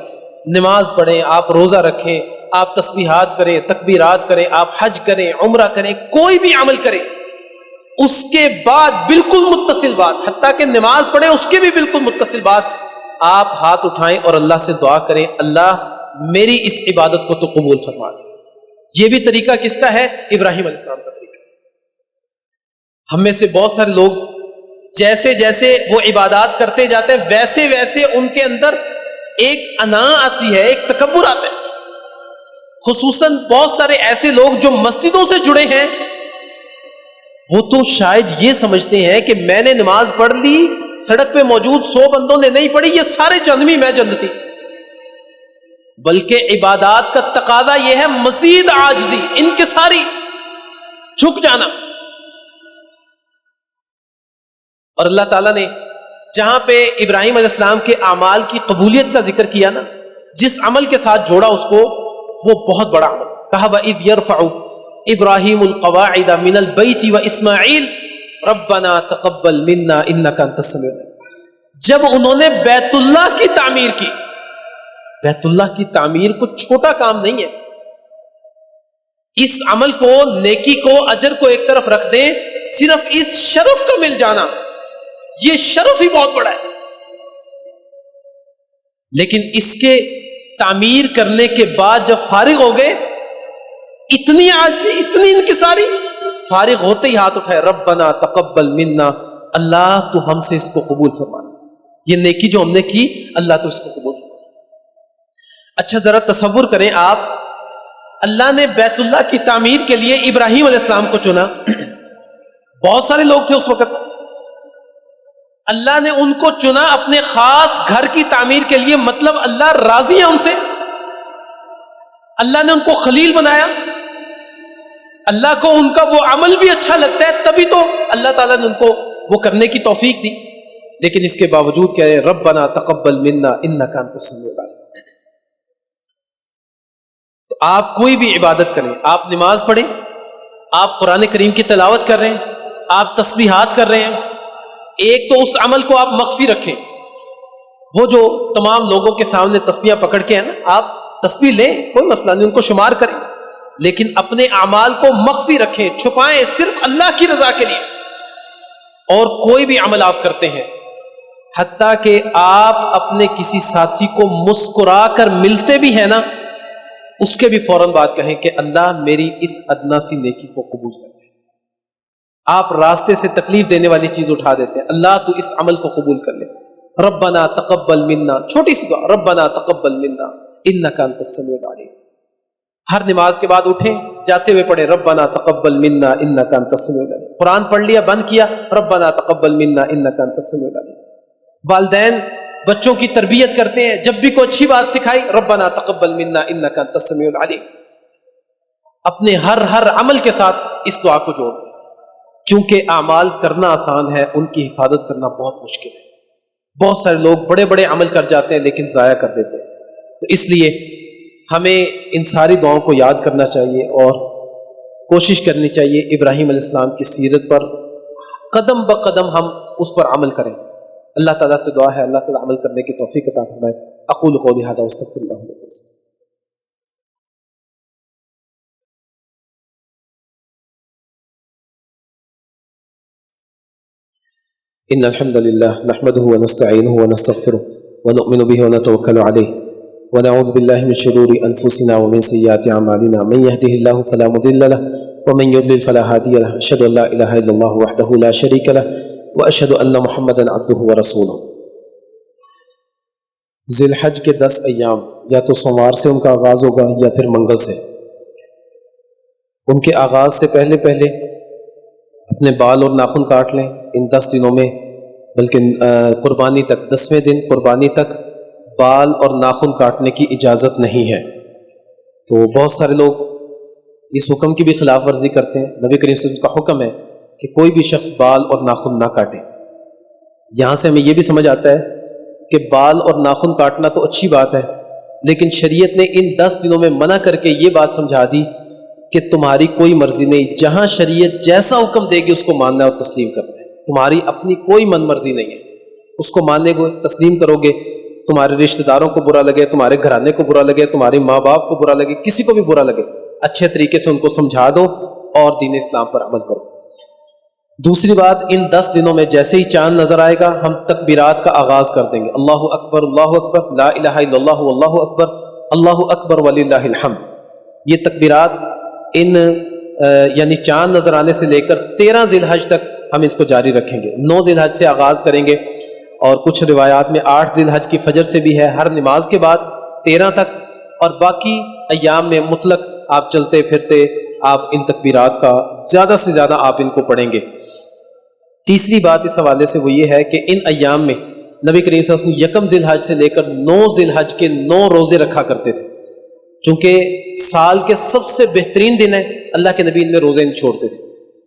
Speaker 2: نماز پڑھیں، آپ روزہ رکھیں، آپ تسبیحات کریں، تکبیرات کریں، آپ حج کریں، عمرہ کریں، کوئی بھی عمل کریں، اس کے بعد بالکل متصل بات، حتیٰ کہ نماز پڑھیں اس کے بھی بالکل متصل بات، آپ ہاتھ اٹھائیں اور اللہ سے دعا کریں، اللہ میری اس عبادت کو تو قبول فرما دے. یہ بھی طریقہ کس کا ہے؟ ابراہیم علیہ السلام کا طریقہ. ہم میں سے بہت سارے لوگ جیسے جیسے وہ عبادات کرتے جاتے ہیں، ویسے ویسے ان کے اندر ایک انا آتی ہے، ایک تکبر آتا ہے. خصوصاً بہت سارے ایسے لوگ جو مسجدوں سے جڑے ہیں، وہ تو شاید یہ سمجھتے ہیں کہ میں نے نماز پڑھ لی، سڑک پہ موجود 100 بندوں نے نہیں پڑھی، یہ سارے جہنمی، میں جنتی. بلکہ عبادات کا تقاضا یہ ہے مزید عاجزی، انکساری، جھک جانا. اور اللہ تعالیٰ نے جہاں پہ ابراہیم علیہ السلام کے اعمال کی قبولیت کا ذکر کیا نا، جس عمل کے ساتھ جوڑا اس کو، وہ بہت بڑا عمل کہا. وَإِذْ يَرْفَعُ إِبْرَاهِيمُ الْقَوَاعِدَ مِنَ الْبَيْتِ وَإِسْمَاعِيلُ رَبَّنَا تَقَبَّلْ مِنَّا إِنَّكَ أَنْتَ السَّمِيعُ الْعَلِيمُ. جب انہوں نے بیت اللہ کی تعمیر کی، بیت اللہ کی تعمیر کو چھوٹا کام نہیں ہے. اس عمل کو، نیکی کو، اجر کو ایک طرف رکھ دیں، صرف اس شرف کا مل جانا، یہ شرف ہی بہت بڑا ہے. لیکن اس کے تعمیر کرنے کے بعد جب فارغ ہو گئے، اتنی عاجزی، اتنی انکساری، فارغ ہوتے ہی ہاتھ اٹھائے، ربنا تقبل منا، اللہ تو ہم سے اس کو قبول فرما. یہ نیکی جو ہم نے کی، اللہ تو اس کو قبول فرما. اچھا ذرا تصور کریں آپ، اللہ نے بیت اللہ کی تعمیر کے لیے ابراہیم علیہ السلام کو چنا. بہت سارے لوگ تھے اس وقت، اللہ نے ان کو چنا اپنے خاص گھر کی تعمیر کے لیے. مطلب اللہ راضی ہے ان سے، اللہ نے ان کو خلیل بنایا، اللہ کو ان کا وہ عمل بھی اچھا لگتا ہے، تبھی تو اللہ تعالیٰ نے ان کو وہ کرنے کی توفیق دی. لیکن اس کے باوجود کہہ رہے ربنا تقبل منا انک انت السمیع العلیم. تو آپ کوئی بھی عبادت کریں، آپ نماز پڑھیں، آپ قرآن کریم کی تلاوت کر رہے ہیں، آپ تسبیحات کر رہے ہیں، ایک تو اس عمل کو آپ مخفی رکھیں. وہ جو تمام لوگوں کے سامنے تسبیحاں پکڑ کے ہیں نا، آپ تسبیح لیں، کوئی مسئلہ نہیں، ان کو شمار کریں، لیکن اپنے اعمال کو مخفی رکھیں، چھپائیں، صرف اللہ کی رضا کے لیے. اور کوئی بھی عمل آپ کرتے ہیں، حتیٰ کہ آپ اپنے کسی ساتھی کو مسکرا کر ملتے بھی ہیں نا، اس کے بھی فوراً بات کہیں کہ اللہ میری اس ادنا سی نیکی کو قبول کر لے۔ آپ راستے سے تکلیف دینے والی چیز اٹھا دیتے ہیں، اللہ تو اس عمل کو قبول کر لے۔ ربنا تقبل منا، چھوٹی سی دعا، ربنا تقبل منا انک انت السمیع العلیم۔ ہر نماز کے بعد اٹھیں، جاتے ہوئے پڑھیں ربنا تقبل منا انک انت السمیع العلیم۔ قرآن پڑھ لیا، بند کیا، ربنا تقبل منا انک انت السمیع العلیم۔ والدین بچوں کی تربیت کرتے ہیں، جب بھی کوئی اچھی بات سکھائی ربنا تقبل منا انک انت السمیع العلیم۔ اپنے ہر عمل کے ساتھ اس دعا کو جوڑ دیں، کیونکہ اعمال کرنا آسان ہے، ان کی حفاظت کرنا بہت مشکل ہے۔ بہت سارے لوگ بڑے بڑے عمل کر جاتے ہیں لیکن ضائع کر دیتے ہیں۔ تو اس لیے ہمیں ان ساری دعاؤں کو یاد کرنا چاہیے اور کوشش کرنی چاہیے ابراہیم علیہ السلام کی سیرت پر قدم بقدم ہم اس پر عمل کریں۔ اللہ تعالیٰ سے دعا ہے اللہ تعالیٰ عمل کرنے کی توفیق عطا فرمائے۔ اقول قولی ھذا واستغفر اللہ لي ولکم۔
Speaker 1: إن الحمد لله نحمده ونستعينه ونستغفره ونؤمن به ونتوكل عليه ونعوذ بالله من شرور أنفسنا ومن سيئات أعمالنا من يهده الله فلا مضل له ومن يضلل فلا هادي له أشهد أن لا إله إلا الله وحده لا شريك له وأشهد أن محمدا عبده ورسوله۔ ذی الحج کے 10 ایام یا تو سوموار سے ان کا آغاز ہوگا یا پھر منگل سے۔ ان کے آغاز سے پہلے اپنے بال اور ناخن کاٹ لیں ان 10 دنوں میں، بلکہ قربانی تک 10ویں دن قربانی تک بال اور ناخن کاٹنے کی اجازت نہیں ہے۔ تو بہت سارے لوگ اس حکم کی بھی خلاف ورزی کرتے ہیں۔ نبی کریم صلی اللہ علیہ وسلم کا حکم ہے کہ کوئی بھی شخص بال اور ناخن نہ کاٹے۔ یہاں سے ہمیں یہ بھی سمجھ آتا ہے کہ بال اور ناخن کاٹنا تو اچھی بات ہے، لیکن شریعت نے ان 10 دنوں میں منع کر کے یہ بات سمجھا دی کہ تمہاری کوئی مرضی نہیں، جہاں شریعت جیسا حکم دے گی اس کو ماننا اور تسلیم کرنا ہے۔ تمہاری اپنی کوئی من مرضی نہیں ہے، اس کو ماننے کو تسلیم کرو گے۔ تمہارے رشتہ داروں کو برا لگے، تمہارے گھرانے کو برا لگے، تمہارے ماں باپ کو برا لگے، کسی کو بھی برا لگے، اچھے طریقے سے ان کو سمجھا دو اور دین اسلام پر عمل کرو۔ دوسری بات، ان 10 دنوں میں جیسے ہی چاند نظر آئے گا ہم تکبیرات کا آغاز کر دیں گے، اللہ اکبر لا الہ الا اللہ واللہ اکبر اللہ اکبر وللہ الحمد۔ یہ تکبیرات یعنی چاند نظر آنے سے لے کر 13 ذی الحج تک ہم اس کو جاری رکھیں گے۔ 9 ذی الحج سے آغاز کریں گے اور کچھ روایات میں 8 ذی الحج کی فجر سے بھی ہے، ہر نماز کے بعد 13 تک، اور باقی ایام میں مطلق آپ چلتے پھرتے آپ ان تکبیرات کا زیادہ سے زیادہ آپ ان کو پڑھیں گے۔ تیسری بات اس حوالے سے وہ یہ ہے کہ ان ایام میں نبی کریم صلی اللہ علیہ وسلم یکم ذی الحج سے لے کر 9 ذی الحج کے 9 روزے رکھا کرتے تھے، چونکہ سال کے سب سے بہترین دن ہے، اللہ کے نبی ان میں روزے نہیں چھوڑتے تھے۔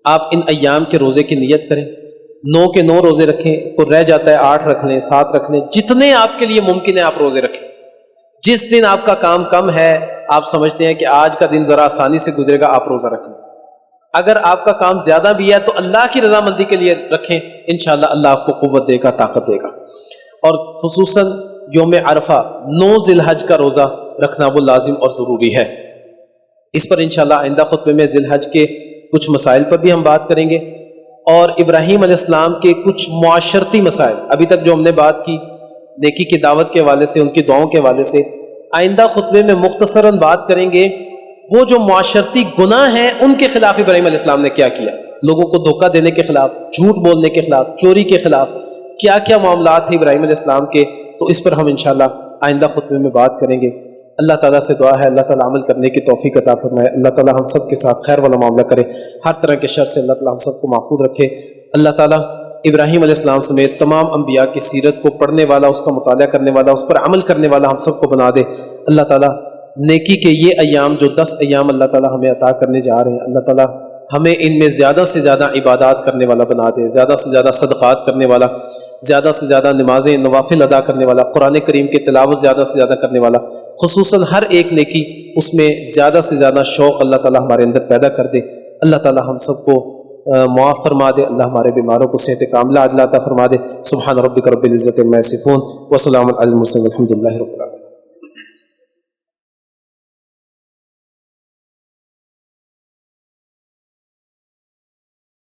Speaker 1: آپ ان ایام کے روزے کی نیت کریں، 9 کے 9 روزے رکھیں، تو رہ جاتا ہے 8 رکھ لیں، 7 رکھ لیں، جتنے آپ کے لیے ممکن ہے آپ روزے رکھیں۔ جس دن آپ کا کام کم ہے، آپ سمجھتے ہیں کہ آج کا دن ذرا آسانی سے گزرے گا، آپ روزہ رکھ لیں۔ اگر آپ کا کام زیادہ بھی ہے تو اللہ کی رضامندی کے لیے رکھیں، انشاءاللہ اللہ آپ کو قوت دے گا، طاقت دے گا۔ اور خصوصاً یوم عرفہ 9 ذی الحج کا روزہ رکھنا وہ لازم اور ضروری ہے۔ اس پر انشاءاللہ آئندہ خطبے میں ذی الحج کے کچھ مسائل پر بھی ہم بات کریں گے، اور ابراہیم علیہ السلام کے کچھ معاشرتی مسائل، ابھی تک جو ہم نے بات کی نیکی کی دعوت کے حوالے سے، ان کی دعاؤں کے حوالے سے، آئندہ خطبے میں مختصراً بات کریں گے وہ جو معاشرتی گناہ ہیں ان کے خلاف ابراہیم علیہ السلام نے کیا کیا، لوگوں کو دھوکہ دینے کے خلاف، جھوٹ بولنے کے خلاف، چوری کے خلاف کیا کیا معاملات تھے ابراہیم علیہ السلام کے، تو اس پر ہم انشاءاللہ آئندہ خطبے میں بات کریں گے۔ اللہ تعالیٰ سے دعا ہے اللہ تعالیٰ عمل کرنے کی توفیق عطا فرمائے، اللہ تعالیٰ ہم سب کے ساتھ خیر والا معاملہ کرے، ہر طرح کے شر سے اللہ تعالیٰ ہم سب کو محفوظ رکھے۔ اللہ تعالیٰ ابراہیم علیہ السلام سمیت تمام انبیاء کی سیرت کو پڑھنے والا، اس کا مطالعہ کرنے والا، اس پر عمل کرنے والا ہم سب کو بنا دے۔ اللہ تعالیٰ نیکی کے یہ ایام جو 10 ایام اللہ تعالیٰ ہمیں عطا کرنے جا رہے ہیں، اللہ تعالیٰ ہمیں ان میں زیادہ سے زیادہ عبادات کرنے والا بنا دے، زیادہ سے زیادہ صدقات کرنے والا، زیادہ سے زیادہ نمازیں نوافل ادا کرنے والا، قرآن کریم کی تلاوت زیادہ سے زیادہ کرنے والا، خصوصاً ہر ایک نیکی اس میں زیادہ سے زیادہ شوق اللہ تعالیٰ ہمارے اندر پیدا کر دے۔ اللہ تعالیٰ ہم سب کو معاف فرما دے، اللہ ہمارے بیماروں کو صحت کاملہ عاجلہ عطا فرما دے۔ سبحان ربک رب العزت عما یصفون وسلام علی المرسلین والحمد للہ رب العالمین۔